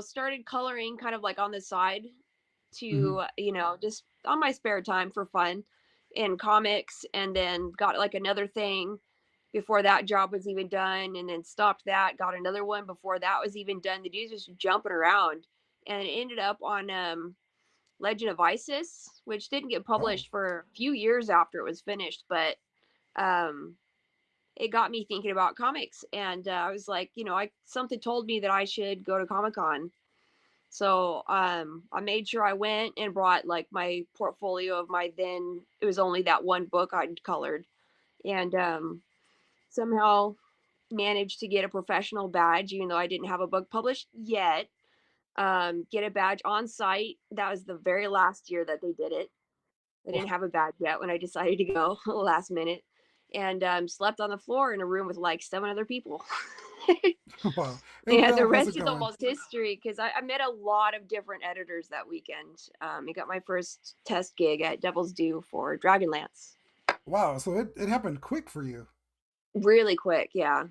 started coloring kind of like on the side Hmm. to, just on my spare time for fun in comics, and then got like another thing before that job was even done, and then stopped that, got another one before that was even done. The dude's just jumping around, and it ended up on Legend of Isis, which didn't get Oh, published for a few years after it was finished, but um, it got me thinking about comics, and I was like, I something told me that I should go to Comic Con. So I made sure I went and brought like my portfolio of my then it was only that one book I'd colored, and somehow managed to get a professional badge, even though I didn't have a book published yet. Get a badge on site. That was the very last year that they did it. I didn't wow. have a badge yet when I decided to go last minute, and slept on the floor in a room with like 7 other people. Wow. Hey And the Val, how's it rest is going? almost history because I met a lot of different editors that weekend. I got my first test gig at Devil's Due for Dragonlance. Wow, so it happened quick for you. Really quick, yeah.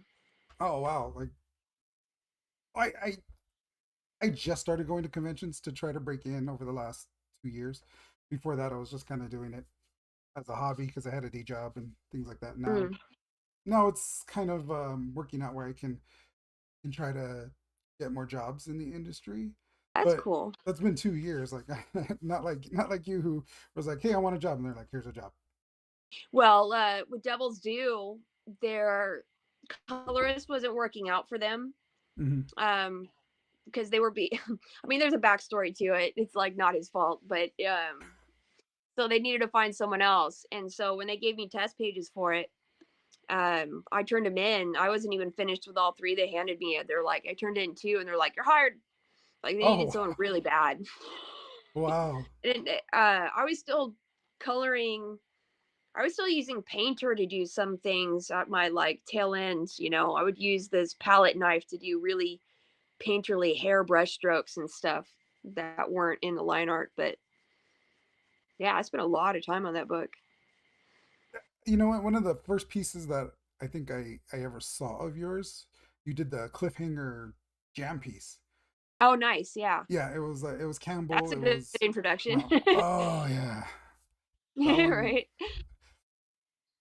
Oh wow. Like I I I just started going to conventions to try to break in over the last 2 years. Before that, I was just kind of doing it as a hobby because I had a day job and things like that. Mm, Now it's kind of working out where I can try to get more jobs in the industry. that's But cool. that's been 2 years. Like not like you who was like, hey, I want a job, and they're like, here's a job. Well, with Devil's Due, their colorist wasn't working out for them. Hmm. Um, because they were I mean, there's a backstory to it. It's like not his fault, but so they needed to find someone else. And so when they gave me test pages for it, I turned them in. I wasn't even finished with all three they handed me. They're like, I turned in two, and they're like, you're hired. Like they needed Oh, someone really bad. wow. And I was still coloring. I was still using painter to do some things at my like tail ends. I would use this palette knife to do really painterly hair brush strokes and stuff that weren't in the line art. But yeah, I spent a lot of time on that book. You know what? One of the first pieces that I think I ever saw of yours, you did the cliffhanger jam piece. Oh, nice. Yeah, Yeah, it was that's Campbell. a It good was introduction. wow. Oh yeah, that one. Right.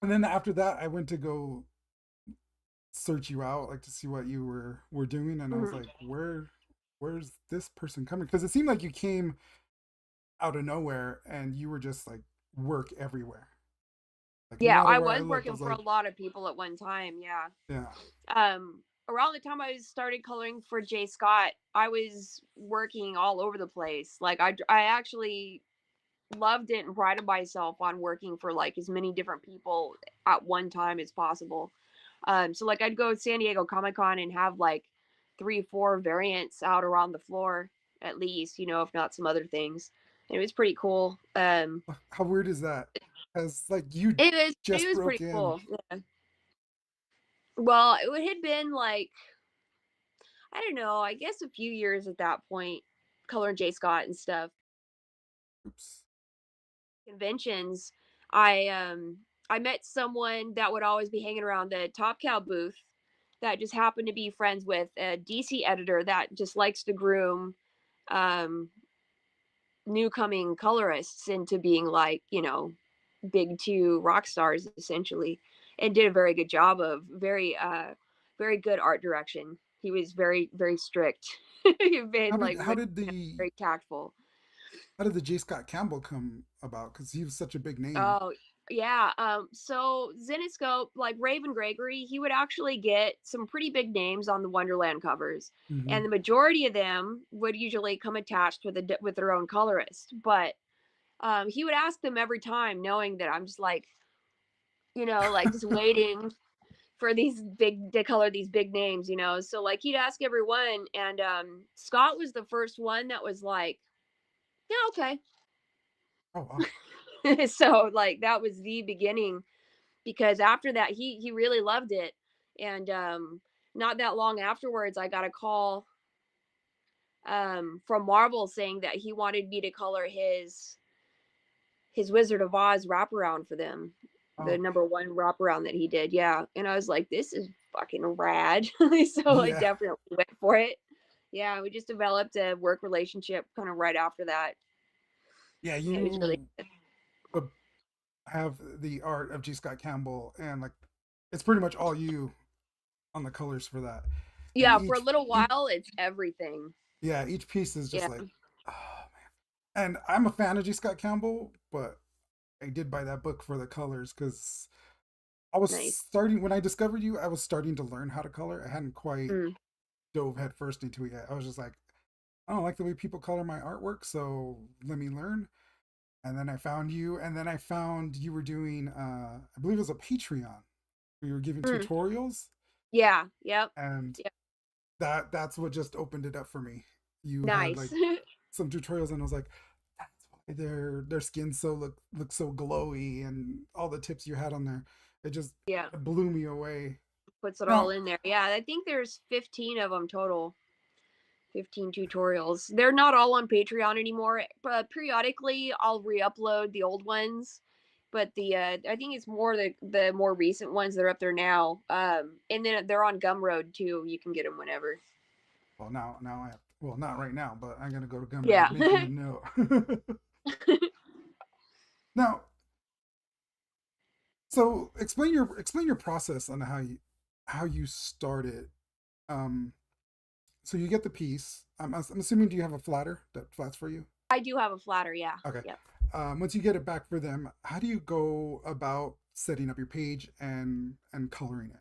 And then after that, I went to go search you out, like to see what you were doing, and I was Mhm. like, where's this person coming? Because it seemed like you came out of nowhere and you were just like work everywhere. Like no Yeah, matter I where I was looked, I working was for a like, lot of people at one time. Yeah. yeah. Around the time I started coloring for Jay Scott, I was working all over the place. Like I actually loved it and prided myself on working for like as many different people at one time as possible. So like I'd go to San Diego Comic Con and have like 3, 4 variants out around the floor at least, if not some other things. And it was pretty cool. How weird is that? As like you It just was broke pretty in. cool. Yeah. Well, it had been like I don't know, I guess a few years at that point, coloring J. Scott and stuff. Oops. Conventions, I met someone that would always be hanging around the Top Cow booth that just happened to be friends with a DC editor that just likes to groom um new coming colorists into being like, big two rock stars essentially, and did a very good job of very good art direction. He was very, very strict. He'd been How did like how really did the very tactful. how did the J. Scott Campbell come about? Because he was such a big name. Oh, yeah. So Zenescope, like Raven Gregory, he would actually get some pretty big names on the Wonderland covers, Hmm. and the majority of them would usually come attached with their own colorist. But he would ask them every time, knowing that I'm just like, like just waiting for these big to color these big names. So like he'd ask everyone, and Scott was the first one that was like, yeah, okay. Oh wow. So like that was the beginning because after that he really loved it, and not that long afterwards I got a call from Marvel saying that he wanted me to color his Wizard of Oz wraparound for them, the Oh number one wraparound that he did. Yeah, and I was like, this is fucking rad. So I yeah. definitely went for it, Yeah, we just developed a work relationship kind of right after that. Yeah, It was really you uh, have the art of G. Scott Campbell, and like it's pretty much all you on the colors for that. And yeah, for a little while it's everything. yeah, each piece is just Yeah, like, oh man. And I'm a fan of G. Scott Campbell, but I did buy that book for the colors because I was nice. starting when I discovered you. I was starting to learn how to color. I hadn't quite Mm. dove headfirst into it yet. I was just like, I don't like the way people color my artwork, so let me learn. And then I found you, and then I found you were doing, I believe it was a Patreon where you were giving Mm. tutorials, Yeah, yep. and Yep. that's what just opened it up for me. You had like Nice. some tutorials, and I was like, that's why their skin so looks so glowy, and all the tips you had on there, it just Yeah, blew me away. puts it all Now, in there. Yeah, I think there's 15 of them total. 15 tutorials. They're not all on Patreon anymore, but periodically I'll re-upload the old ones. But the I think it's more the more recent ones that are up there now. And then they're on Gumroad too. You can get them whenever. well, now I have, well, not right now, but I'm gonna go to Gumroad, Yeah. making a note. Now, so explain your process on how you started. Um, so you get the piece. I'm assuming, do you have a flatter that flats for you? I do have a flatter, yeah. Okay. Yep. Once you get it back for them, how do you go about setting up your page and coloring it?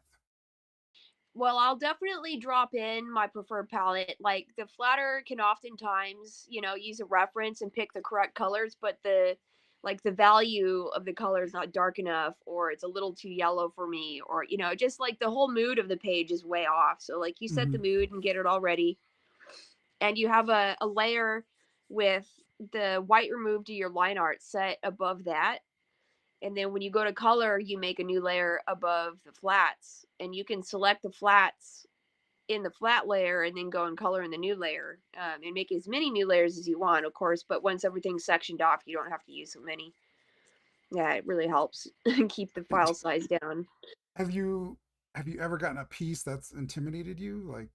Well, I'll definitely drop in my preferred palette. Like the flatter can oftentimes, use a reference and pick the correct colors, but the value of the color is not dark enough, or it's a little too yellow for me, or just like the whole mood of the page is way off. So like you set the Mm-hmm. mood and get it all ready, and you have a layer with the white removed to your line art set above that, and then when you go to color, you make a new layer above the flats, and you can select the flats in the flat layer and then go and color in the new layer, and make as many new layers as you want, of course. But once everything's sectioned off, you don't have to use so many. Yeah, it really helps keep the file size down. Have you have you ever gotten a piece that's intimidated you? Like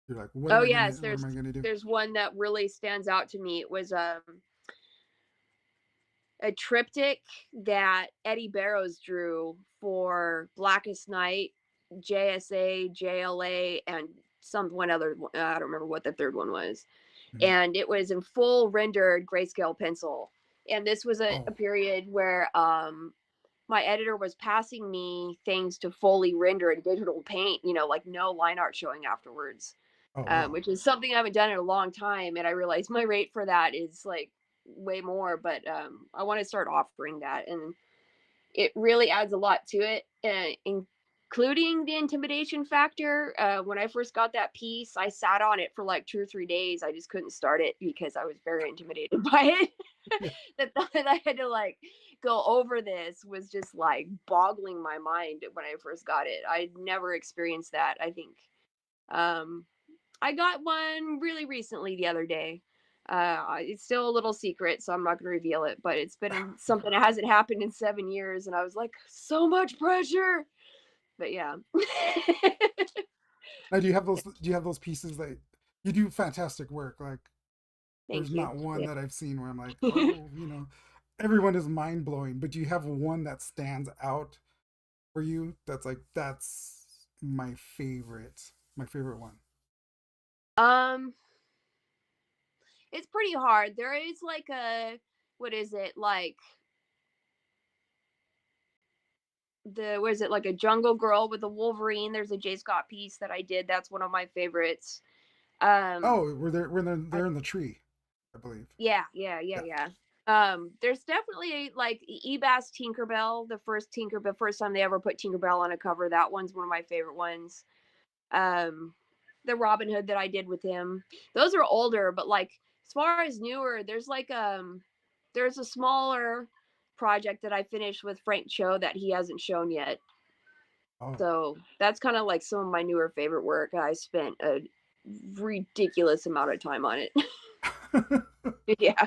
you're like, Oh yes, what am I gonna do? there's one that really stands out to me. It was a triptych that Eddie Barrows drew for Blackest Night, JSA, JLA, and some one other. I don't remember what the third one was. Mhm. And it was in full rendered grayscale pencil. And this was a Oh, period where my editor was passing me things to fully render in digital paint, like no line art showing afterwards, oh wow. which is something I haven't done in a long time. And I realized my rate for that is like way more, but I want to start offering that. And it really adds a lot to it, including the intimidation factor. When I first got that piece, I sat on it for like 2 or 3 days. I just couldn't start it because I was very intimidated by it. Yeah. The thought that I had to like go over this was just like boggling my mind when I first got it. I'd never experienced that. I think um, I got one really recently the other day. It's still a little secret, so I'm not going to reveal it. But it's been something that hasn't happened in 7 years, and I was like, so much pressure. But yeah, Now, do you have those pieces that you do fantastic work? Like, there's thank you. not one Yeah. that I've seen where I'm like, oh, everyone is mind blowing. But do you have one that stands out for you? That's like that's my favorite one. um, it's pretty hard. There is like what is it like the what is it like a jungle girl with a Wolverine? There's a J Scott piece that I did. That's one of my favorites. Um, Oh, they're in the tree, I believe. Yeah, yeah, yeah, Yeah. yeah. There's definitely like Ebass Tinkerbell, the first time they ever put Tinkerbell on a cover. That one's one of my favorite ones. Um, the Robin Hood that I did with him. Those are older, but like as far as newer, there's a smaller project that I finished with Frank Cho that he hasn't shown yet. Oh. So that's kind of like some of my newer favorite work. I spent a ridiculous amount of time on it. Yeah.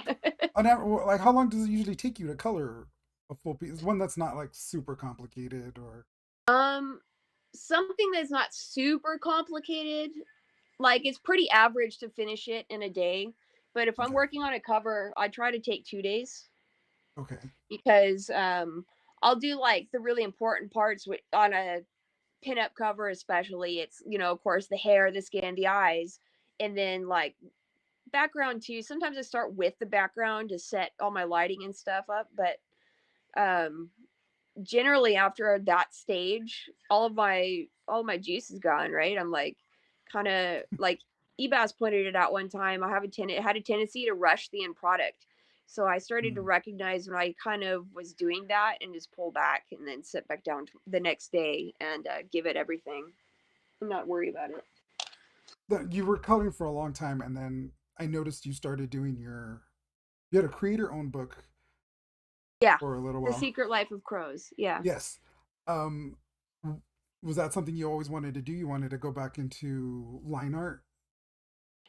Like, how long does it usually take you to color a full piece? One that's not like super complicated or. Um, Something that's not super complicated. like it's pretty average to finish it in a day. But if I'm Okay. working on a cover, I try to take 2 days Okay. because I'll do like the really important parts on a pinup cover, especially. It's, of course, the hair, the skin, the eyes, and then like background too. Sometimes I start with the background to set all my lighting and stuff up, but um generally after that stage, all of my juice is gone, right? I'm like kind of like Ebas pointed it out one time. It had a tendency to rush the end product. So I started to Mm. recognize when I kind of was doing that and just pull back and then sit back down the next day and give it everything. I'm not worried about it. You were coloring for a long time, and then I noticed you started doing you had a creator owned book Yeah. for a little The while. Secret Life of Crows. Yeah. Yes. Um, was that something you always wanted to do? You wanted to go back into line art?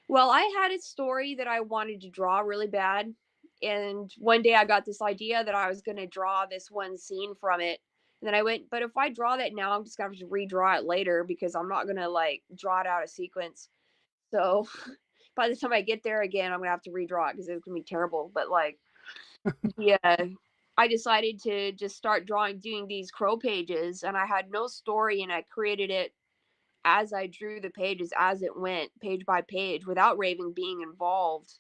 Well, I had a story that I wanted to draw really bad. And one day I got this idea that I was going to draw this one scene from it. And then I went, but if I draw that now, I'm just going to have to redraw it later because I'm not going to like draw it out of sequence. So by the time I get there again, I'm going to have to redraw it because it's going to be terrible. But like, yeah, I decided to just start doing these crow pages. And I had no story and I created it as I drew the pages as it went, page by page, without Raven being involved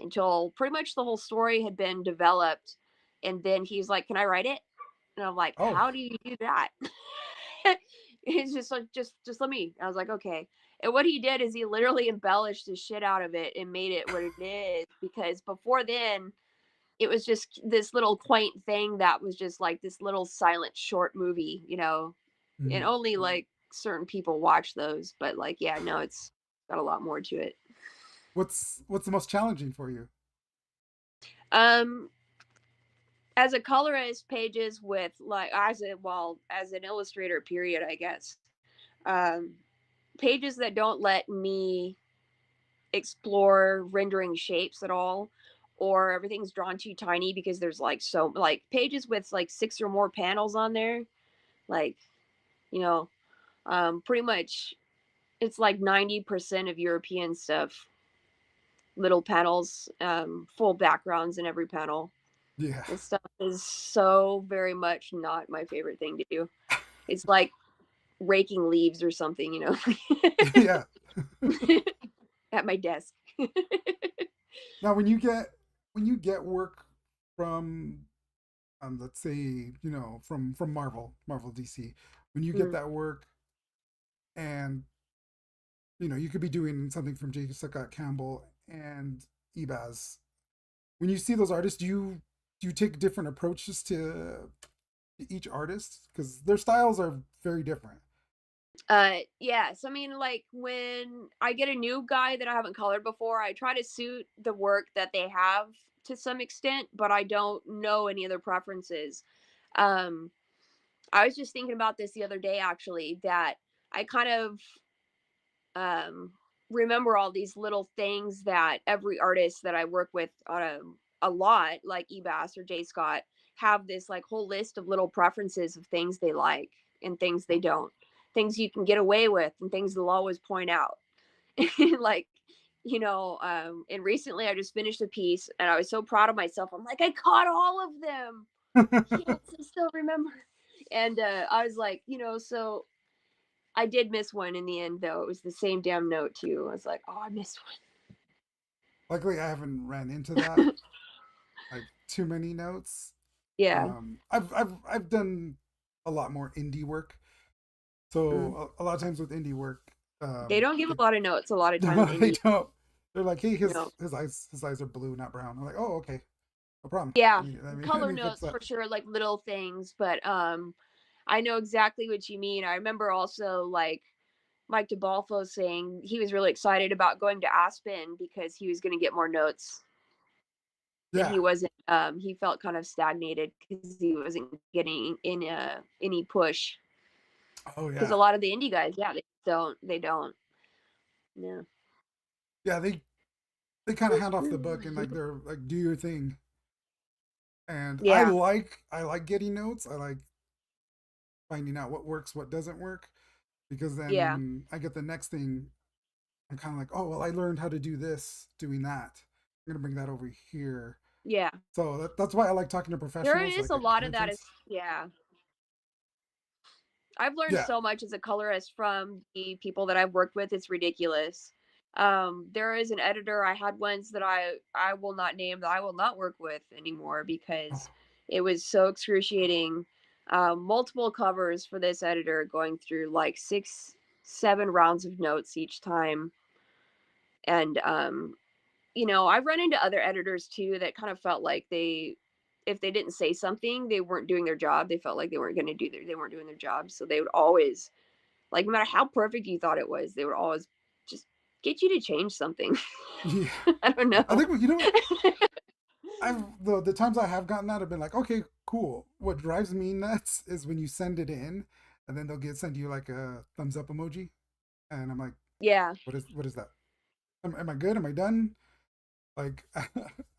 until pretty much the whole story had been developed. And then he's like, "Can I write it?" And I'm like, Oh, "How do you do that?" He's just like, "Just let me." I was like, "Okay." And what he did is he literally embellished the shit out of it and made it what it is. Because before then, it was just this little quaint thing that was just like this little silent short movie, and mm. only like certain people watch those. But like, yeah, no, it's got a lot more to it. What's the most challenging for you? Um, as a colorist, pages with like as an illustrator, period, I guess. Um, pages that don't let me explore rendering shapes at all, or everything's drawn too tiny because there's like pages with like 6 or more panels on there, like you know pretty much it's like 90% of European stuff, little panels, full backgrounds in every panel. Yeah. This stuff is so very much not my favorite thing to do. It's like raking leaves or something, Yeah. at my desk. Now, when you get work from, let's say, from Marvel DC, when you get Mm. that work, and you could be doing something from Jessica Campbell and Ebaz. When you see those artists, do you take different approaches to each artist because their styles are very different? Yes, I mean, like when I get a new guy that I haven't colored before, I try to suit the work that they have to some extent, but I don't know any other preferences. um I was just thinking about this the other day, actually, that I kind of um, remember all these little things that every artist that I work with on a lot, like Ebas or J Scott, have this like whole list of little preferences of things they like and things they don't, things you can get away with and things they'll always point out. Like, and recently I just finished a piece and I was so proud of myself. I'm like, I caught all of them. Yes, I still remember. And I was like, so I did miss one in the end, though. It was the same damn note too. I was like, oh, I missed Luckily, I haven't ran into that, one. like too many notes. Yeah. I've done a lot more indie work, Mm. so a lot of times with indie work, They don't give it, a lot of notes a lot of time no, with they indie. don't. They're like, hey, No. his eyes are blue, not brown. I'm like, oh, okay, no problem. Yeah, Let color me fix notes that. for sure, like little things, but I know exactly what you mean. I remember also like Mike DeBalfo saying he was really excited about going to Aspen because he was going to get more notes, and Yeah. he wasn't. He felt kind of stagnated because he wasn't getting any push. Oh Because yeah. a lot of the indie guys, yeah, they don't. Yeah. Yeah. They kind of hand off the book and like they're like, do your thing. And Yeah. I like getting notes. I like finding out what works, what doesn't work, because then Yeah. when I get the next thing, I'm kind of like, oh well, I learned how to do this doing that. I'm gonna bring that over here. Yeah. So that's why I like talking to There professionals, is like a at lot of that is conventions. yeah. I've learned Yeah. so much as a colorist from the people that I've worked with. It's ridiculous. There is an editor I had once that I will not name that I will not work with anymore because Oh, it was so excruciating. Multiple covers for this editor going through like 6, 7 rounds of notes each time, and I've run into other editors too that kind of felt like if they didn't say something, they weren't doing their job. They felt like they weren't going to they weren't doing their job, so they would always, like, no matter how perfect you thought it was, they would always just get you to change something. yeah. I don't I know. think you know what I've the times I have gotten that have been like, okay, cool. What drives me nuts is when you send it in, and then they'll send you like a thumbs up emoji, and I'm like, Yeah, what is that? Am I good? Am I done? Like,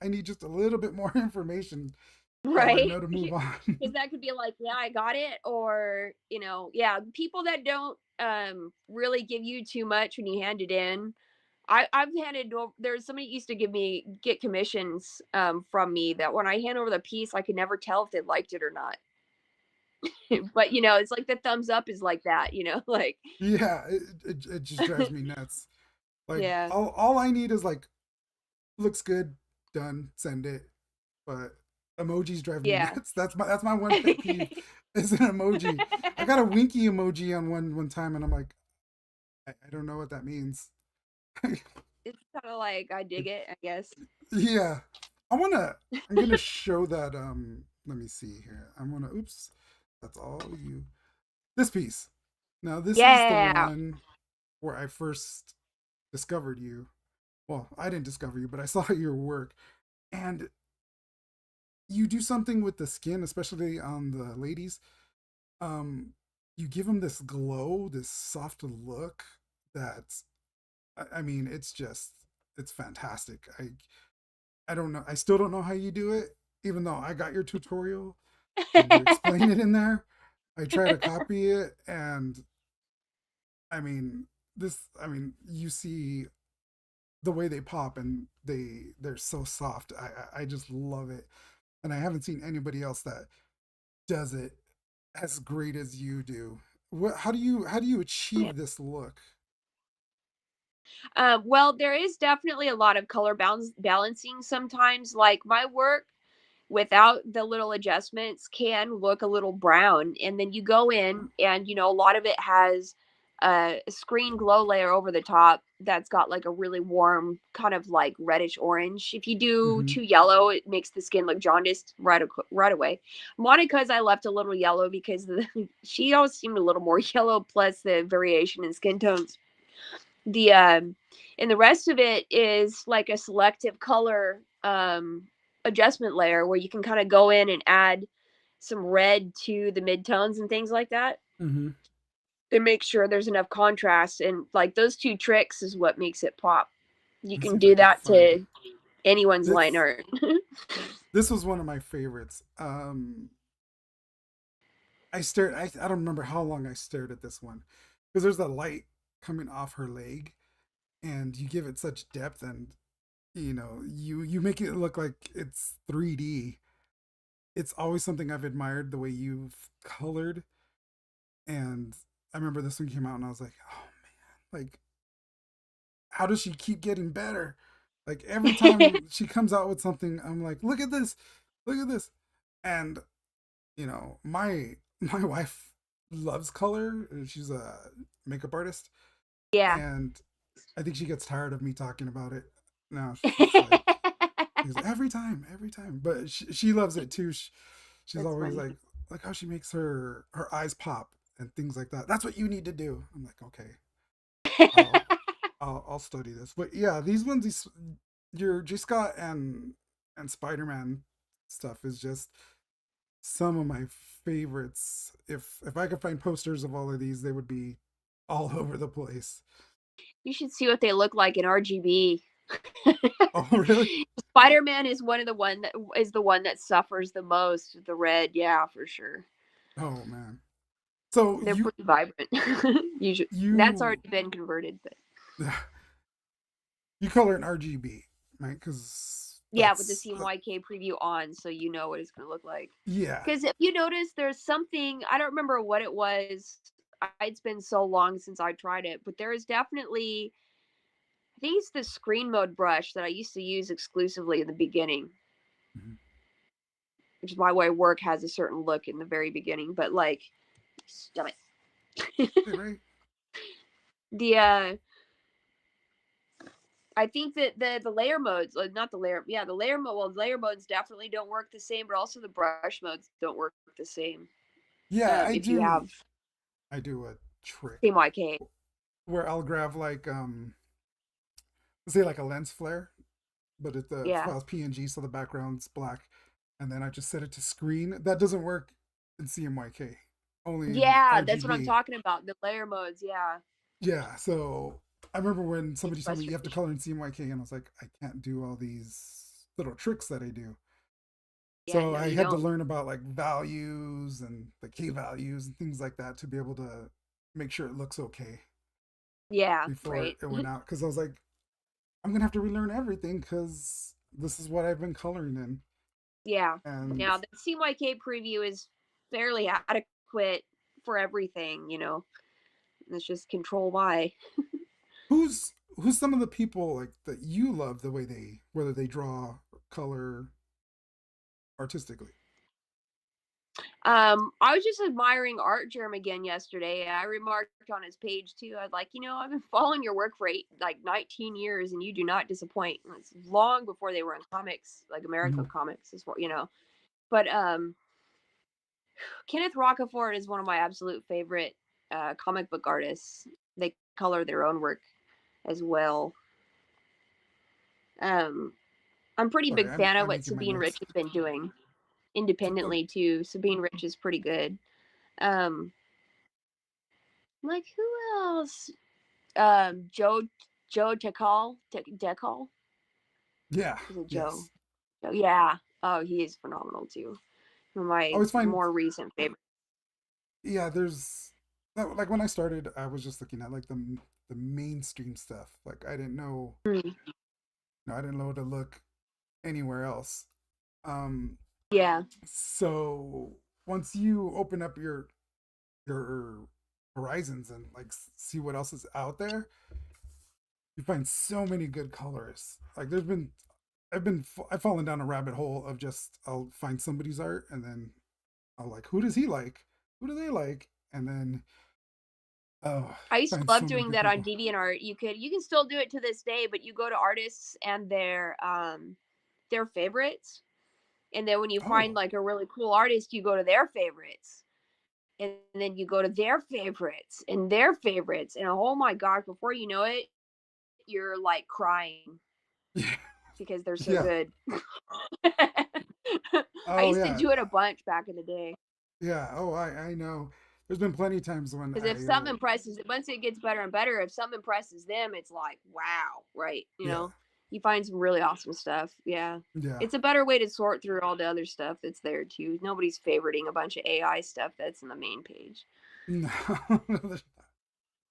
I need just a little bit more information so I right. know to move Because on. that could be like, yeah, I got it, or yeah, people that don't really give you too much when you hand it in. I've handed over. There's somebody used to get commissions from me that when I hand over the piece, I could never tell if they liked it or not. But it's like the thumbs up is like that. Like Yeah, it just drives me nuts. Like yeah, all I need is like looks good, done, send it. But emojis drive me yeah. nuts. That's my one pet peeve is an emoji. I got a winky emoji on one time, and I'm like, I don't know what that means. It's kind of like I dig it, I guess. Yeah, I wanna. I'm gonna show that. Let me see here. I'm gonna. Oops, that's all you. This piece. Now this is the Yeah. one where I first discovered you. Well, I didn't discover you, but I saw your work, and you do something with the skin, especially on the ladies. Um, you give them this glow, this soft look. That I mean, it's fantastic. I don't know. I still don't know how you do it, even though I got your tutorial and you explain it in there. I try to copy it, and I mean, I mean, you see the way they pop, and they're so soft. I just love it, and I haven't seen anybody else that does it as great as you do. How do you achieve this look? Well, there is definitely a lot of color balancing sometimes. Like my work without the little adjustments can look a little brown. And then you go in and, a lot of it has a screen glow layer over the top that's got like a really warm, kind of like reddish orange. If you do Mm-hmm. too yellow, it makes the skin look jaundiced right away. Monica's I left a little yellow because she always seemed a little more yellow, plus the variation in skin tones. The and the rest of it is like a selective color adjustment layer where you can kind of go in and add some red to the midtones and things like that Mm-hmm. and make sure there's enough contrast, and like those two tricks is what makes it pop. You Let's see can if I do can that find to anyone's line this. art. This was one of my favorites. I stared. I don't remember how long I stared at this one because there's that light coming off her leg, and you give it such depth, and you make it look like it's 3D. It's always something I've admired the way you've colored, and I remember this one came out, and I was like, oh man, like how does she keep getting better? Like every time she comes out with something, I'm like, look at this, and my wife loves color. She's a makeup artist, Yeah. and I think she gets tired of me talking about it now. She's like, because every time, but she loves it too. She's That's always funny. like how she makes her eyes pop and things like that. That's what you need to do. I'm like, okay, I'll I'll study this. But yeah, these your J Scott and Spider Man stuff is just some of my favorites. If I could find posters of all of these, they would be all over the place. You should see what they look like in RGB. Oh, really? Spider-Man is the one that suffers the most. The red, yeah, for sure. Oh man. So They're pretty vibrant. Usually, that's you already been converted, but You color in RGB, right? Because Yeah, with the that's CMYK preview on, so you know what it's gonna look like. yeah. Because if you notice, there's something I don't remember what it was. It's been so long since I tried it, but there is definitely I think it's the screen mode brush that I used to use exclusively in the beginning, Mhm. which is why my work has a certain look in the very beginning. But like, stop it. Right, right. the I think that the layer modes, like not the layer, yeah, the layer mode. Well, layer modes definitely don't work the same, but also the brush modes don't work the same. Yeah, If you have I do a trick CMYK, where I'll grab like say like a lens flare, but the yeah, file's PNG, so the background's black, and then I just set it to screen. That doesn't work in CMYK, only in yeah, that's what I'm RGB. talking about. The layer modes, yeah, Yeah, so I remember when it's somebody told me you have to frustration. color in CMYK, and I was like, I can't do all these little tricks that I do. Yeah, So no, I you had to don't. learn about like values and the K values and things like that to be able to make sure it looks okay Yeah, before right. it went out. Because I was like, I'm gonna have to relearn everything because this is what I've been coloring in. Yeah. And Now the CYK preview is fairly adequate for everything, you know. It's just control Y. who's some of the people like that you love the way they whether they draw or color artistically? I was just admiring Art Germ again yesterday. I remarked on his page too. I was like, I've been following your work for 19 years, and you do not disappoint. It's long before they were in comics, like American Mhm. comics, is what. But Kenneth Rocafort is one of my absolute favorite comic book artists. They color their own work as well. Um, I'm pretty Sorry, big fan of I'm what making my Sabine Rich notes. has been doing Oh, independently too. Sabine Rich is pretty good. Um, like who else? Joe Decall. yeah, Is it Joe? yes. Oh, yeah. Oh, he is phenomenal too. One of I my always find more recent favorites. yeah, there's like when I started, I was just looking at like the mainstream stuff. Like I didn't know, Mm, I didn't know to look anywhere else. Um, yeah. so once you open up your horizons and like see what else is out there, you find so many good colorists. Like I've fallen down a rabbit hole of just I'll find somebody's art and then I'll like who does he like? Who do they like? And then oh, I used to find love so many doing good that on people. DeviantArt. You can still do it to this day, but you go to artists and their favorites, and then when you find Oh, like a really cool artist, you go to their favorites, and then you go to their favorites and their favorites, and oh my gosh, before you know it, you're like crying yeah, because they're so yeah. good. I Oh used to yeah, do it a bunch back in the day. yeah. Oh, I know. There's been plenty of times when Because if I something impresses, once it gets better and better, if something impresses them, it's like, wow, right? yeah, You find some really awesome stuff. Yeah. yeah. It's a better way to sort through all the other stuff that's there too. Nobody's favoriting a bunch of AI stuff that's in the main page. No,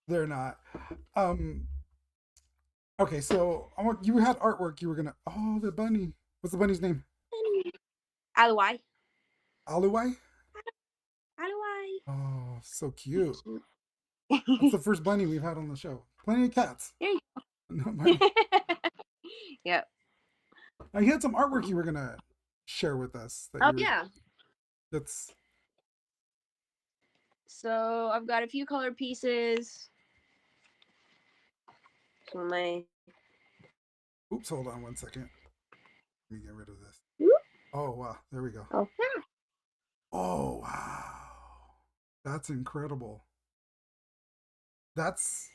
they're not. Um. Okay, so I want you had artwork. You were gonna. Oh, the bunny. What's the bunny's name? Otherwise, Aluai. otherwise. Oh, so cute. That's There the first bunny we've had on the show. Plenty of cats. you No go. bunny. Yep. Now you had some artwork you were gonna share with us that Oh you were. yeah. That's. So I've got a few color pieces. So my Oops, hold on 1 second. Let me get rid of this. Oh wow, there we go. oh Oh wow, that's incredible. That's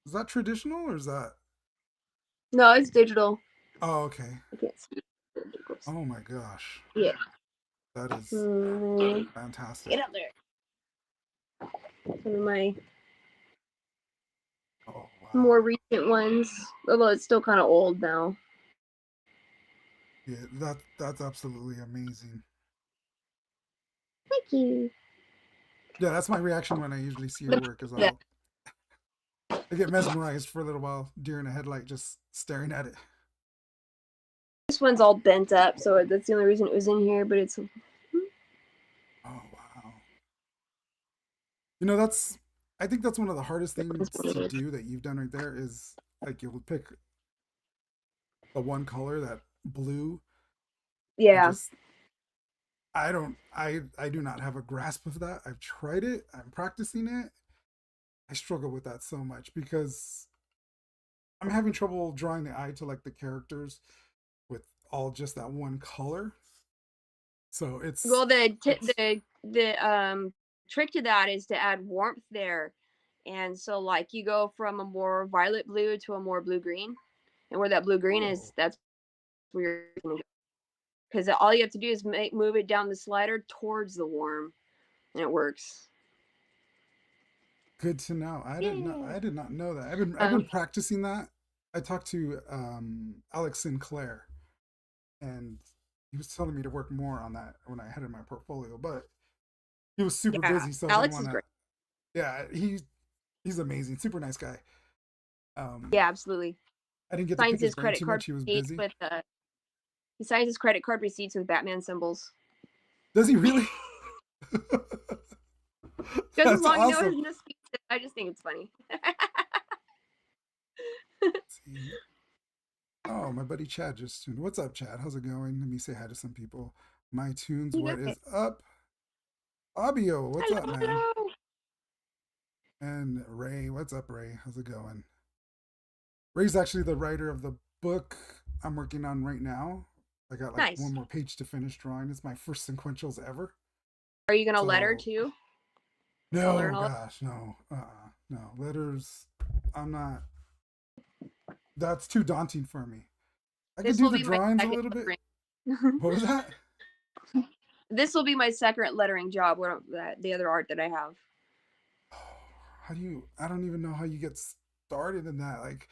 is that traditional or is that? no, it's digital. Oh okay. I can't see. Oh my gosh, Yeah. that is Mm, fantastic. get up there. Some of my Oh wow. more recent ones, although it's still kind of old now. Yeah, that's absolutely amazing. Thank you. Yeah, that's my reaction when I usually see your The, work. Is yeah. all I get mesmerized for a little while during a headlight, just staring at it. This one's all bent up, so that's the only reason it was in here. But it's Oh wow! You know, that's I think that's one of the hardest things to do that you've done right there is like you'll pick the one color, that blue, and yeah. just I do not have a grasp of that. I've tried it. I'm practicing it. I struggle with that so much because I'm having trouble drawing the eye to like the characters with all just that one color. So Well, it's the trick to that is to add warmth there, and so like you go from a more violet blue to a more blue green, and where that blue green is, oh, that's where you're gonna go. Because all you have to do is move it down the slider towards the warm, and it works. good to know. Yeah. I did not know that. I've Um, been practicing that. I talked to Alex Sinclair and he was telling me to work more on that when I had in my portfolio, but he was super yeah, busy, so I didn't Alex want is to. great. Yeah, he's amazing, super nice guy. Um, Yeah, absolutely. I didn't get to pick Signs his his brain credit too card much. He was receipts busy. with he signs his credit card receipts with Batman symbols. Does he really? Just as That's long, awesome. his mistakes, I just think it's funny. Let's see. Oh, my buddy Chad just tuned. What's up, Chad? How's it going? Let me say hi to some people. My tunes, You what got it. is up? Fabio, what's up, Hello, man? hello. And Ray, what's up, Ray? How's it going? Ray's actually the writer of the book I'm working on right now. I got like one Nice. more page to finish drawing. It's my first sequentials ever. Are you gonna letter So too? Color no, and all that? gosh, no, no letters. I'm not. That's too daunting for me. I could This do will the be my drawings a second little bit. lettering. What was that? This will be my second lettering job. What the other art that I have. How do you? I don't even know how you get started in that. Like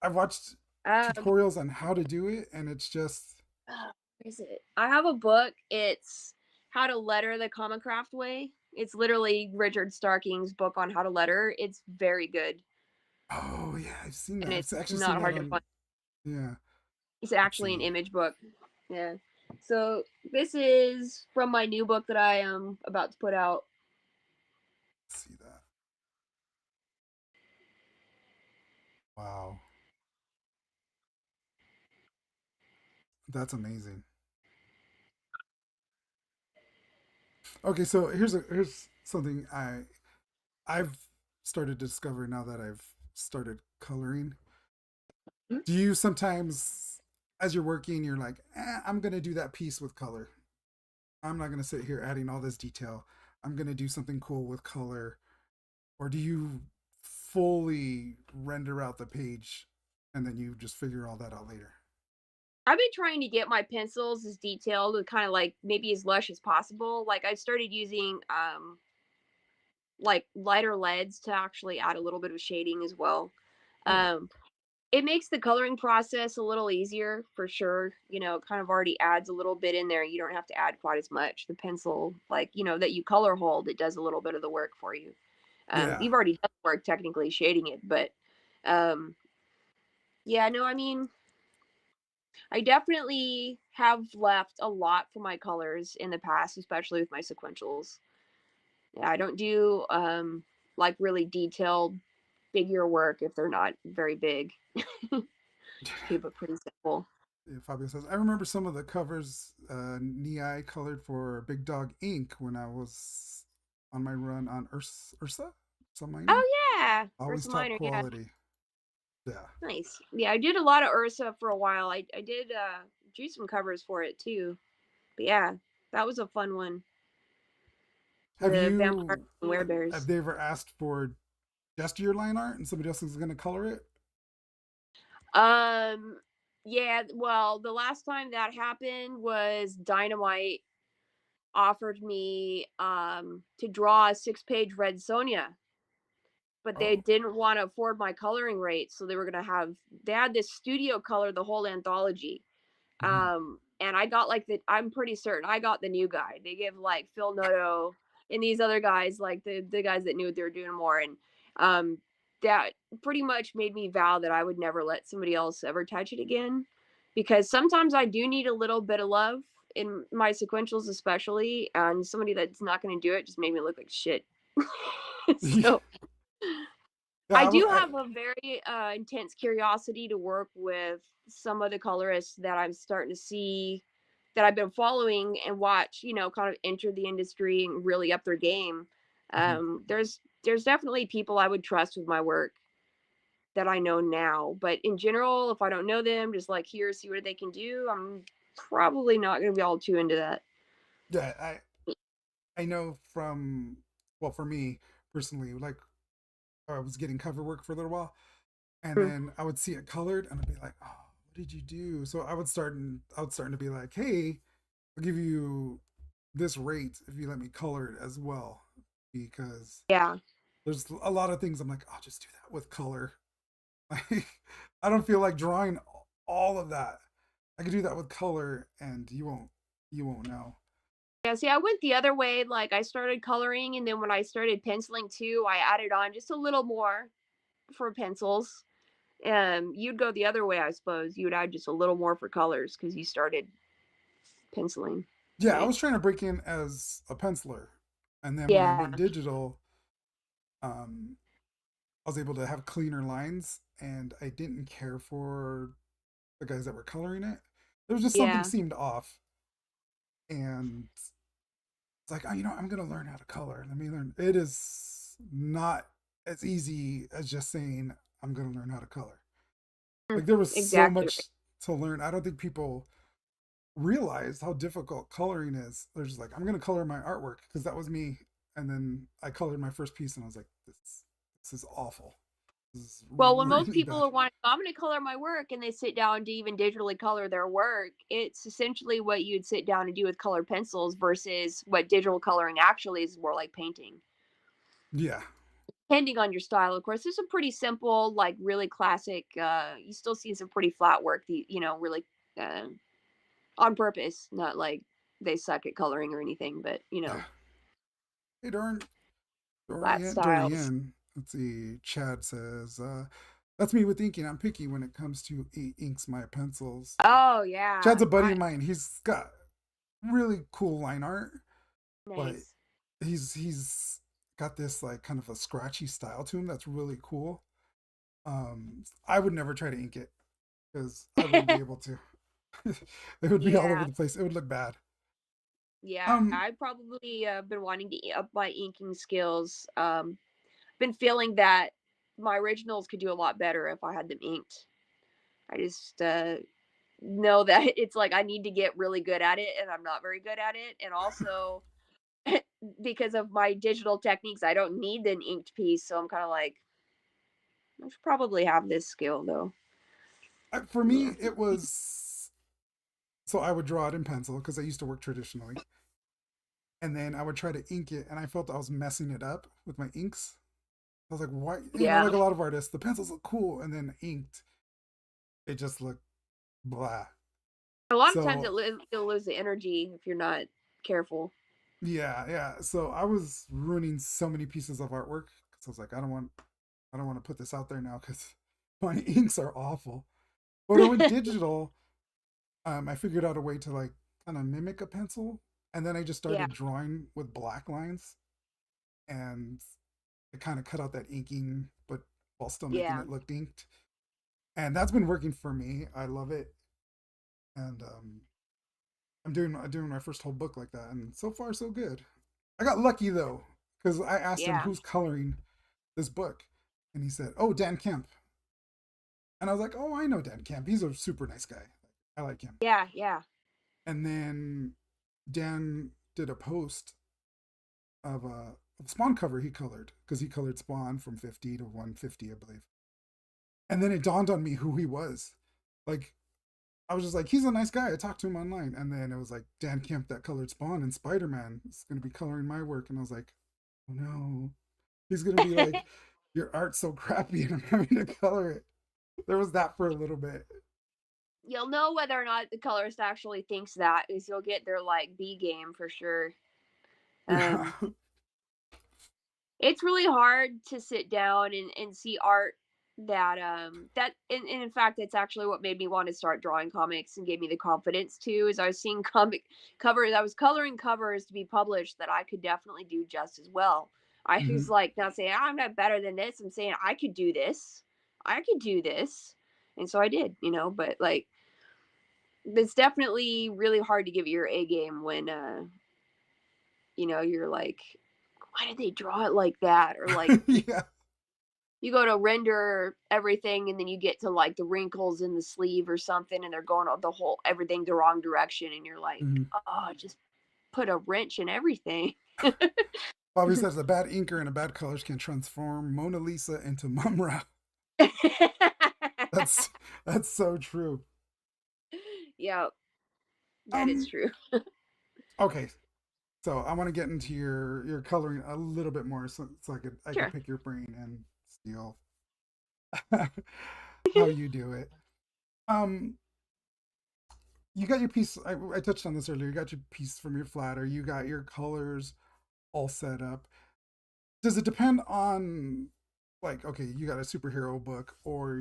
I've watched Um, tutorials on how to do it, and it's just where is it? I have a book. It's How to Letter the Common Craft Way. It's literally Richard Starking's book on how to letter. It's very good, oh yeah, I've seen that. and I've it's actually seen not that hard to on find. yeah. It's Let's actually an see. image book. Yeah. So this is from my new book that I am about to put out. Let's see that. Wow, that's amazing. Okay, so here's something I've started to discover now that I've started coloring. Do you sometimes, as you're working, you're like, I'm gonna do that piece with color. I'm not gonna sit here adding all this detail. I'm gonna do something cool with color. Or do you fully render out the page and then you just figure all that out later? I've been trying to get my pencils as detailed and kind of like maybe as lush as possible. Like I started using like lighter leads to actually add a little bit of shading as well. Oh, Um it makes the coloring process a little easier for sure. You know, it kind of already adds a little bit in there. You don't have to add quite as much. The pencil, like, you know, that you color hold, it does a little bit of the work for you. yeah. You've already done the work technically shading it, but um, yeah, no, I mean, I definitely have left a lot for my colors in the past, especially with my sequentials. Yeah, I don't do like really detailed figure work if they're not very big. Keep it pretty simple. Yeah, Fabio says, I remember some of the covers NeI colored for Big Dog Ink when I was on my run on Ursa? Some mining? Oh yeah, Always Ursa top Minor. Yeah, quality. Yeah. nice. Yeah, I did a lot of Ursa for a while. I did drew some covers for it too. But yeah, that was a fun one. Have The vampire you, and have werebears. they ever asked for just your line art and somebody else is going to color it? Um, yeah. Well, the last time that happened was Dynamite offered me to draw a 6-page Red Sonja, but they Oh. didn't want to afford my coloring rate, so they had this studio color the whole anthology. Mhm. And I got like I'm pretty certain I got the new guy. They give like Phil Noto and these other guys, like the guys that knew what they were doing more. And that pretty much made me vow that I would never let somebody else ever touch it again, because sometimes I do need a little bit of love in my sequentials, especially, and somebody that's not going to do it just made me look like shit. Yeah, So yeah. I do have a very intense curiosity to work with some of the colorists that I'm starting to see that I've been following and watch, kind of enter the industry and really up their game. Mhm. There's definitely people I would trust with my work that I know now, but in general, if I don't know them, just like here, see what they can do, I'm probably not going to be all too into that. Yeah, I know from, well, for me personally, like I was getting cover work for a little while, and Mm. then I would see it colored, and I'd be like, "Oh, what did you do?" So I would start to be like, "Hey, I'll give you this rate if you let me color it as well," because Yeah. there's a lot of things I'm like, "I'll just do that with color." Like, I don't feel like drawing all of that. I could do that with color, and you won't know. Yeah, see, I went the other way. Like, I started coloring, and then when I started penciling too, I added on just a little more for pencils. You'd go the other way, I suppose. You would add just a little more for colors because you started penciling, Yeah, I right? was trying to break in as a penciler, and then when I Yeah, went digital, um, I was able to have cleaner lines, and I didn't care for the guys that were coloring it. There was just something yeah. seemed off, and it's like, oh, I'm gonna learn how to color. Let me learn. It is not as easy as just saying I'm gonna learn how to color. Mm, Like there was so exactly much right. to learn. I don't think people realized how difficult coloring is. They're just like, I'm gonna color my artwork because that was me. And then I colored my first piece, and I was like, this is awful. This is Well, when most really people bad. are wanting, I'm going to color my work, and they sit down to even digitally color their work, it's essentially what you'd sit down and do with colored pencils versus what digital coloring actually is more like painting. Yeah, Depending on your style, of course. There's some pretty simple, like really classic. You still see some pretty flat work. Really uh, on purpose, not like they suck at coloring or anything, but yeah. Hey, flat styles. Dorian. Let's see. Chad says, "That's me with inking. I'm picky when it comes to inks my pencils." Oh yeah, Chad's a buddy of mine. He's got really cool line art, but nice. he's got this like kind of a scratchy style to him that's really cool. I would never try to ink it because I wouldn't be able to. It would be all over Yeah, the place. It would look bad. yeah. Um, I probably been wanting to up my inking skills. Been feeling that my originals could do a lot better if I had them inked. I just know that it's like I need to get really good at it, and I'm not very good at it. And also, because of my digital techniques, I don't need an inked piece. So I'm kind of like, I should probably have this skill though. for me, Yeah. it was so I would draw it in pencil because I used to work traditionally, and then I would try to ink it, and I felt I was messing it up with my inks. I was like, why? Yeah. Like a lot of artists, the pencils look cool, and then inked, it just looked blah. A lot of times So you'll lose the energy if you're not careful. yeah. So I was ruining so many pieces of artwork because I was like, I don't want to put this out there now because my inks are awful. But when I went digital, I figured out a way to like kind of mimic a pencil, and then I just Yeah. started drawing with black lines, and it kind of cut out that inking, but while still making Yeah. it look inked. And that's been working for me. I love it, and I'm doing my first whole book like that, and so far so good. I got lucky though because I asked him Yeah. who's coloring this book, and he said, "Oh, Dan Kemp." And I was like, "Oh, I know Dan Kemp. He's a super nice guy. I like him." Yeah. Yeah. And then Dan did a post of Spawn cover he colored because he colored Spawn from 50 to 150, I believe. And then it dawned on me who he was. Like I was just like, he's a nice guy. I talked to him online, and then it was like Dan Kemp that colored Spawn and Spider Man is going to be coloring my work, and I was like, oh no, he's going to be like, your art's so crappy, and I'm having to color it. There was that for a little bit. You'll know whether or not the colorist actually thinks that is you'll get their like B game for sure. Yeah, Um it's really hard to sit down and see art that and in fact it's actually what made me want to start drawing comics and gave me the confidence to is I was seeing comic covers, I was coloring covers to be published that I could definitely do just as well. I was Hmm. like not saying I'm not better than this, I'm saying I could do this, I could do this. And so I did, but like it's definitely really hard to give your A game when you're like, why did they draw it like that? Or like Yeah. you go to render everything and then you get to like the wrinkles in the sleeve or something and they're going the whole everything the wrong direction and you're like, Hmm. oh, just put a wrench in everything. Bobby says a bad inker and a bad colors can transform Mona Lisa into Mumra. That's that's so true. Yeah, that is Um. true. Okay. So I want to get into your coloring a little bit more, so I could Sure. pick your brain and steal how you do it. Um. You got your piece. I touched on this earlier. You got your piece from your flatter. You got your colors all set up. Does it depend on, like, okay, you got a superhero book or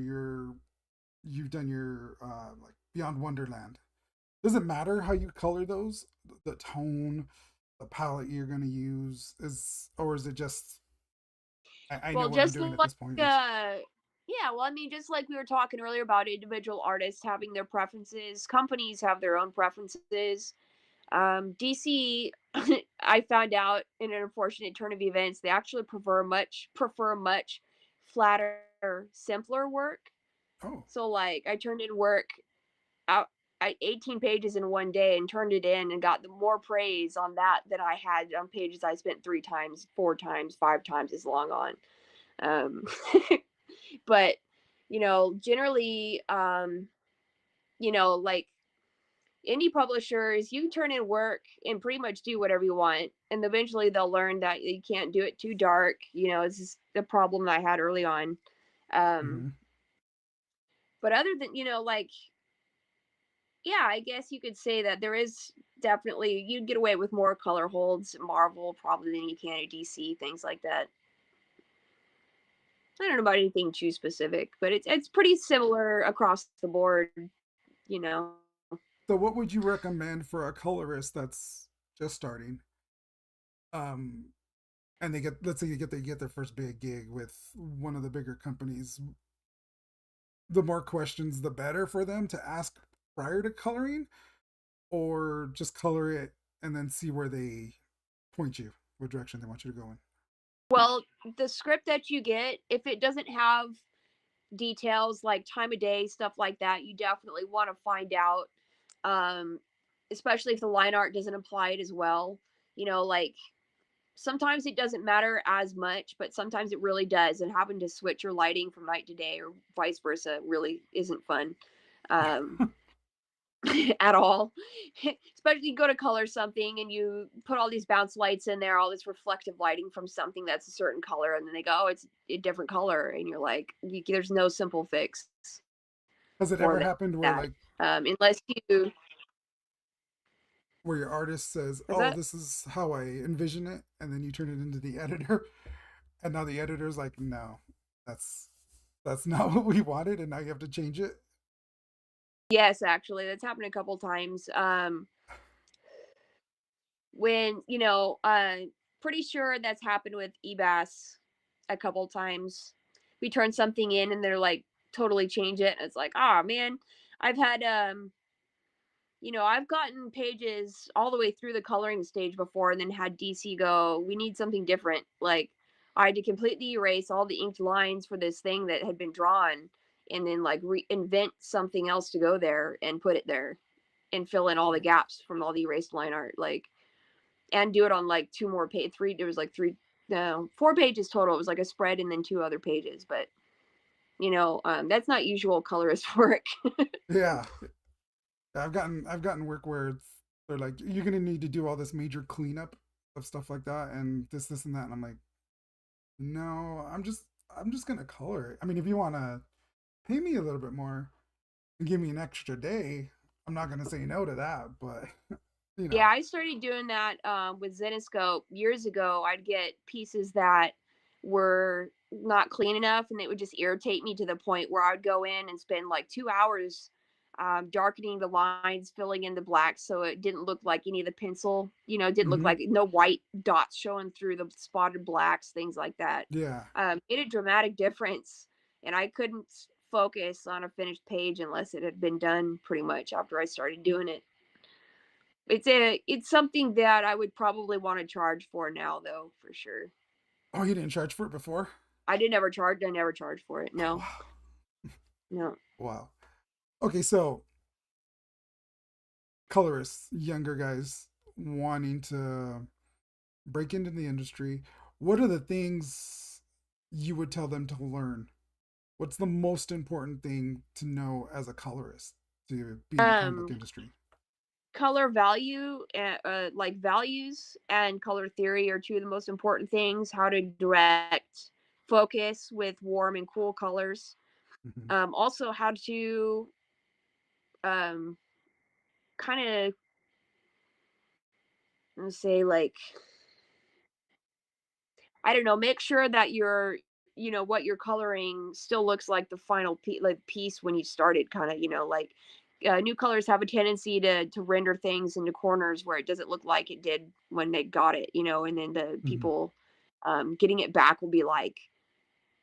you've done your like Beyond Wonderland? Does it matter how you color those? The tone, the palette you're gonna use or is it just I know Well, what I'm just doing at like this point? yeah, well, I mean, just like we were talking earlier about individual artists having their preferences, companies have their own preferences. DC, I found out in an unfortunate turn of events, they actually prefer much flatter, simpler work. Oh, So like I turned in work out 18 pages in one day and turned it in and got the more praise on that than I had on pages I spent 3 times, 4 times, 5 times as long on. Um, but generally, like indie publishers, you turn in work and pretty much do whatever you want. And eventually they'll learn that you can't do it too dark. It's just the problem I had early on. Um, mm-hmm. but other than, like, yeah, I guess you could say that there is definitely, you'd get away with more color holds at Marvel probably than you can at DC, things like that. I don't know about anything too specific, but it's pretty similar across the board, you know. So what would you recommend for a colorist that's just starting? Um, and they get, let's say they get their first big gig with one of the bigger companies. The more questions, the better for them to ask prior to coloring, or just color it and then see where they point you, what direction they want you to go in. Well, the script that you get, if it doesn't have details like time of day, stuff like that, you definitely want to find out. Um, Especially if the line art doesn't apply it as well. Like sometimes it doesn't matter as much, but sometimes it really does. And having to switch your lighting from night to day or vice versa really isn't fun. Um, at all. Especially you go to color something and you put all these bounce lights in there, all this reflective lighting from something that's a certain color, and then they go, "Oh, it's a different color," and you're like, "There's no simple fix Has it for ever happened where, that." like, Unless you where your artist says, was "Oh, that this is how I envision it," and then you turn it into the editor, and now the editor's like, "No, that's that's not what we wanted," and now you have to change it. yes, actually, that's happened a couple times. When pretty sure that's happened with eBass a couple times. We turn something in and they're like totally change it, and it's like, oh man, I've had I've gotten pages all the way through the coloring stage before and then had DC go, we need something different. Like I had to completely erase all the inked lines for this thing that had been drawn and then like reinvent something else to go there and put it there and fill in all the Oh, gaps from all the erased line art. Like and do it on like two more page three, there was like three, no, 4 pages total. It was like a spread and then two other pages, but that's not usual colorist work. yeah. I've gotten work where they're like, "You're gonna need to do all this major cleanup of stuff like that, and this and that," and I'm like, "No, I'm just gonna color it. I mean, if you wanna pay me a little bit more and give me an extra day, I'm not gonna say no to that, but you Yeah, know." I started doing that with Zenoscope years ago. I'd get pieces that were not clean enough, and it would just irritate me to the point where I would go in and spend like 2 hours darkening the lines, filling in the blacks so it didn't look like any of the pencil, it didn't look Hmm. like no white dots showing through the spotted blacks, things like that. Yeah. Made a dramatic difference, and I couldn't focus on a finished page unless it had been done pretty much after I started doing it. It's something that I would probably want to charge for now, though, for sure. Oh, you didn't charge for it before? I never charged for it. Oh, No, wow. no. Wow. Okay, so colorists, younger guys wanting to break into the industry, what are the things you would tell them to learn? What's the most important thing to know as a colorist to be in the comic book Um, industry? Color value, like values and color theory are two of the most important things. How to direct focus with warm and cool colors. Hmm. Also, how to um, kind of say like I don't know, make sure that what you're coloring still looks like the final piece when you started, kind of, like new colors have a tendency to render things into corners where it doesn't look like it did when they got it, and then the Hmm. people getting it back will be like,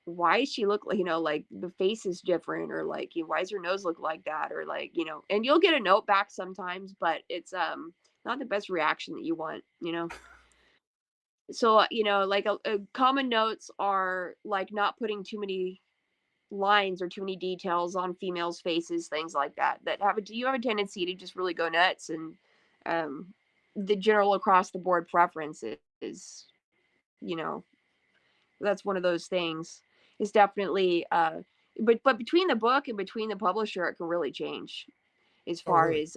why does she look like, like the face is different, or like, why does her nose look like that, or like, and you'll get a note back sometimes, but it's not the best reaction that you want. So, like common notes are like not putting too many lines or too many details on females' faces, things like that. That have a Do you have a tendency to just really go nuts, and um, the general across the board preference is, you know, that's one of those things. Is definitely, but between the book and between the publisher, it can really change as Oh, far really? as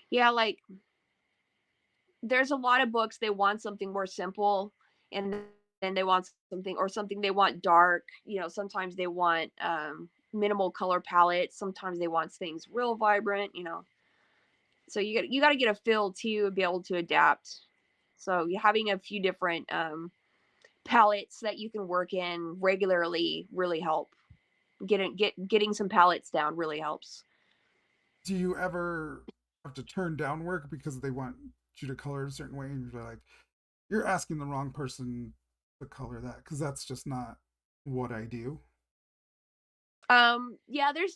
yeah, like there's a lot of books they want something more simple, and then they want something they want dark, sometimes they want minimal color palette, sometimes they want things real vibrant. So you got to get a feel too and be able to adapt. So you having a few different palettes that you can work in regularly really help. Getting some palettes down really helps. Do you ever have to turn down work because they want you to color it a certain way and you're like, you're asking the wrong person to color that because that's just not what I do? Yeah, there's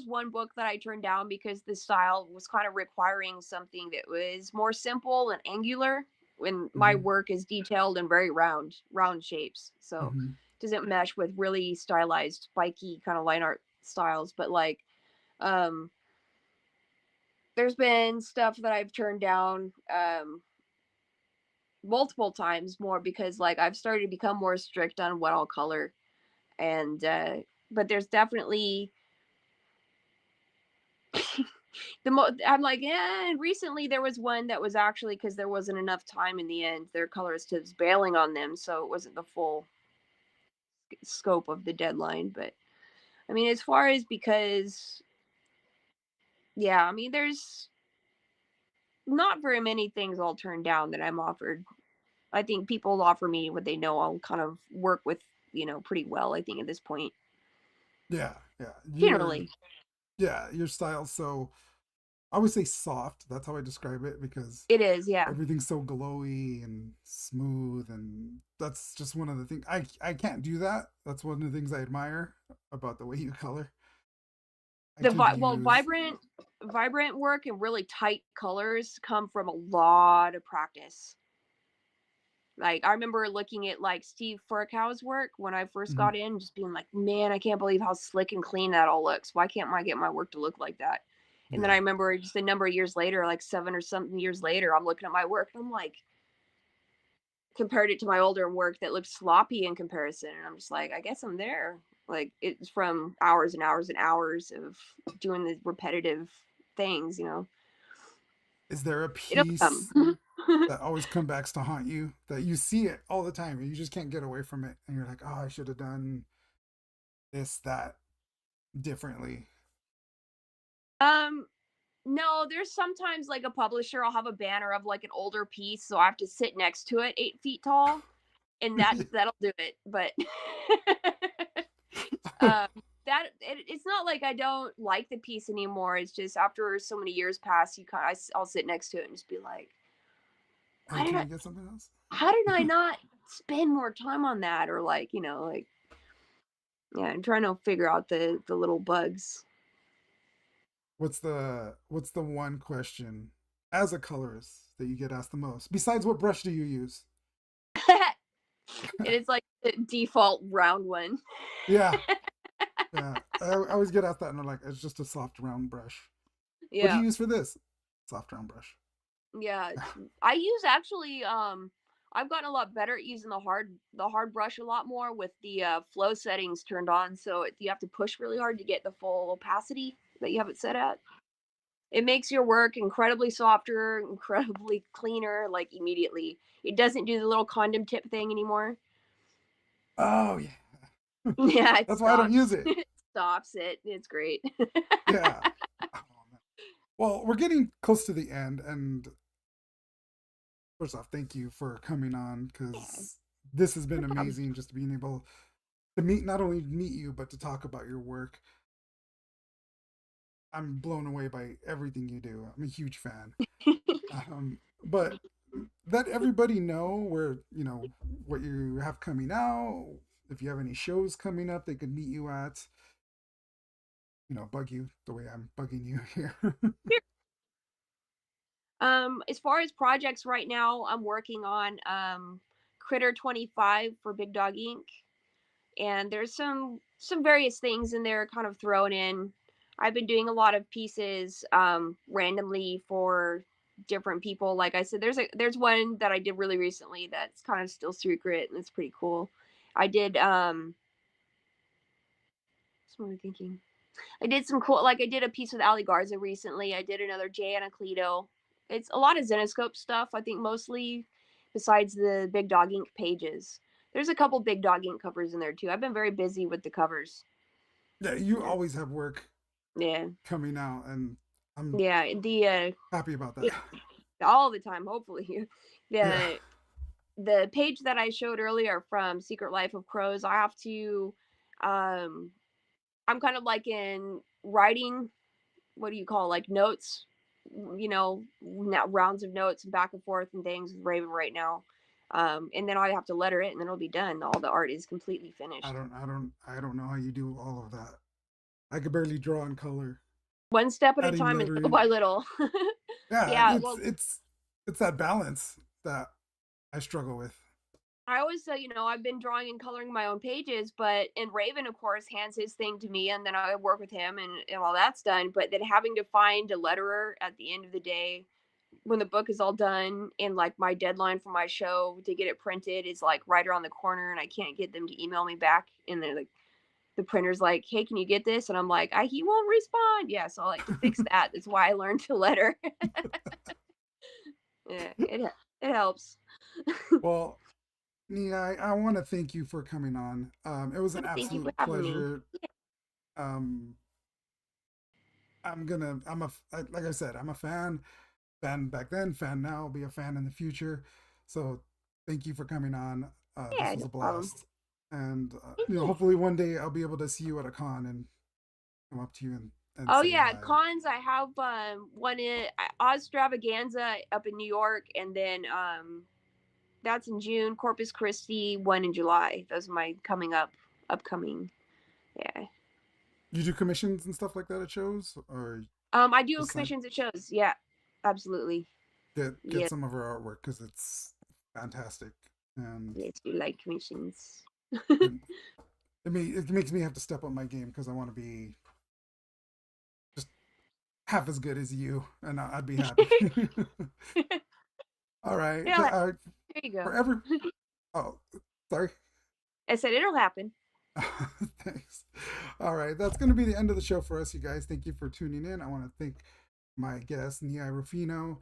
one book that I turned down because the style was kind of requiring something that was more simple and angular when my Hmm. work is detailed and very round shapes. So Hmm. it doesn't mesh with really stylized, spiky kind of line art styles. But like, um, there's been stuff that I've turned down multiple times more because like I've started to become more strict on what I'll color. And but there's definitely I'm like, yeah. And recently there was one that was actually because there wasn't enough time in the end. Their colorist was bailing on them, so it wasn't the full scope of the deadline. But I mean, as far as because yeah, I mean, there's not very many things I'll turn down that I'm offered. I think people offer me what they know I'll kind of work with, pretty well. I think at this point, Yeah, yeah. generally, Your style's so, I would say soft. That's how I describe it because it is. Yeah. everything's so glowy and smooth, and that's just one of the things I can't do that. That's one of the things I admire about the way you color. I tend to Well, use. vibrant work and really tight colors come from a lot of practice. Like I remember looking at like Steve Furkow's work when I first Mhm. got in, just being like, man, I can't believe how slick and clean that all looks. Why can't I get my work to look like that? And then I Yeah. remember just a number of years later, like 7 or something years later, I'm looking at my work and I'm like, compared it to my older work that looked sloppy in comparison. And I'm just like, I guess I'm there. Like it's from hours and hours and hours of doing the repetitive things. Is there a It'll come. piece that always comes back to haunt you that you see it all the time and you just can't get away from it and you're like, oh, I should have done this, that differently? um, No, there's sometimes like a publisher, I'll have a banner of like an older piece, so I have to sit next to it 8 feet tall. and that'll do it. But um, it's not like I don't like the piece anymore. It's just after so many years pass, I'll sit next to it and just be like, why Hey, did can I? we get something else? How did I not spend more time on that? Or like, like, yeah, I'm trying to figure out the little bugs. What's the one question as a colorist that you get asked the most? Besides, what brush do you use? And it's like the default round one. Yeah, yeah. I always get asked that, and I'm like, it's just a soft round brush. What do you Yeah. use for this? Soft round brush. Yeah. I use actually I've gotten a lot better at using the hard brush a lot more with the flow settings turned on, so you have to push really hard to get the full opacity that you have it set at. It makes your work incredibly softer, incredibly cleaner, like immediately. It doesn't do the little condom tip thing anymore. Oh yeah, Yeah, it that's why I don't stops. use it. It stops it. It's great. Yeah. Oh, man. Well, we're getting close to the end, and first off, thank you for coming on Yeah, because this has no been problem. amazing. Just being able to meet, not only meet you, but to talk about your work. I'm blown away by everything you do. I'm a huge fan. But let everybody know where what you have coming out. If you have any shows coming up, they could meet you at. Bug you the way I'm bugging you here. As far as projects right now, I'm working on Critter 25 for Big Dog Inc. And there's some various things in there kind of thrown in. I've been doing a lot of pieces randomly for different people. Like I said, there's one that I did really recently that's kind of still secret and it's pretty cool. I did what am I thinking? I did some cool, like I did a piece with Ali Garza recently. I did another Jay Anacleto. It's a lot of Zenoscope stuff, I think mostly, besides the Big Dog Ink pages. There's a couple Big Dog Ink covers in there too. I've been very busy with the covers. Yeah, you Yeah, always have work yeah, coming out, and I'm yeah. happy about that. It, all the time, hopefully. Yeah. The the page that I showed earlier from Secret Life of Crows, I have to, um, I'm kind of like in writing, what do you call, like notes, rounds of notes and back and forth and things with Raven right now. And then I have to letter it and then it'll be done. All the art is completely I finished. don't I don't I don't know how you do all of that. I could barely draw in color. One step at a Adding time and little lettering. by little. Yeah, Yeah, it's well, it's it's that balance that I struggle with. I always say, I've been drawing and coloring my own pages, but and Raven, of course, hands his thing to me, and then I work with him, and all that's done. But then having to find a letterer at the end of the day, when the book is all done, and like my deadline for my show to get it printed is like right around the corner, and I can't get them to email me back, and then like the printer's like, "Hey, can you get this?" And I'm like, he won't respond. Yeah, so like to fix that, that's why I learned to letter. Yeah, it helps. Well, Nia, I want to thank you for coming on. It was an Thank you for absolute having me. pleasure. Um, like I said, I'm a fan back then, fan now, I'll be a fan in the future. So thank you for coming on. This Yeah, was no a problem. blast. And, Thank you. hopefully one day I'll be able to see you at a con and come up to you and Oh say yeah, hi. cons. I have one in Ozstravaganza up in New York, and then that's in June. Corpus Christi, one in July. Those are my upcoming. Yeah. You do commissions and stuff like that at shows, or I do just sign, commissions at shows. Yeah, absolutely. get Yeah, some of our artwork because it's fantastic, and yes, do like commissions. it, it makes me have to step up my game because I want to be just half as good as you, and I'd be happy. All right, It'll happen. There you go. forever. Oh, sorry. I said it'll happen. Thanks. All right, that's going to be the end of the show for us, you guys. Thank you for tuning in. I want to thank my guest, NeI Ruffino.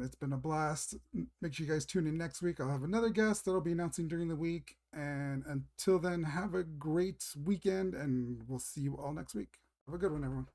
It's been a blast. Make sure you guys tune in next week. I'll have another guest that I'll be announcing during the week. And until then, have a great weekend, and we'll see you all next week. Have a good one, everyone.